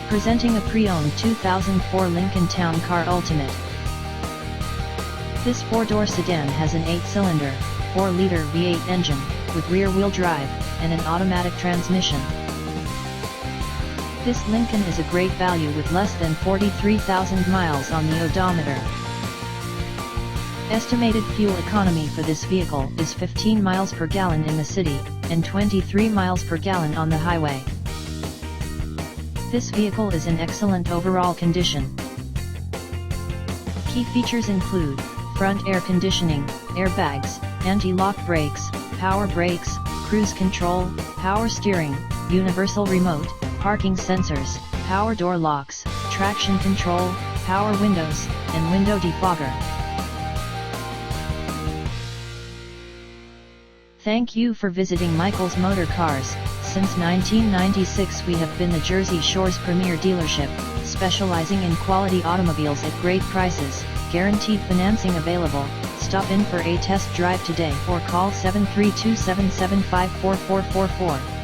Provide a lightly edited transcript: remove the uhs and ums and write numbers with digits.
Presenting a pre-owned 2004 Lincoln Town Car Ultimate. This 4-door sedan has an 8-cylinder, 4-liter V8 engine, with rear-wheel drive, and an automatic transmission. This Lincoln is a great value with less than 43,000 miles on the odometer. Estimated fuel economy for this vehicle is 15 miles per gallon in the city, and 23 miles per gallon on the highway. This vehicle is in excellent overall condition. Key features include front air conditioning, airbags, anti-lock brakes, power brakes, cruise control, power steering, universal remote, parking sensors, power door locks, traction control, power windows, and window defogger. Thank you for visiting Michael's Motorcars. Since 1996 we have been the Jersey Shore's premier dealership, specializing in quality automobiles at great prices, guaranteed financing available. Stop in for a test drive today or call 732-775-4444.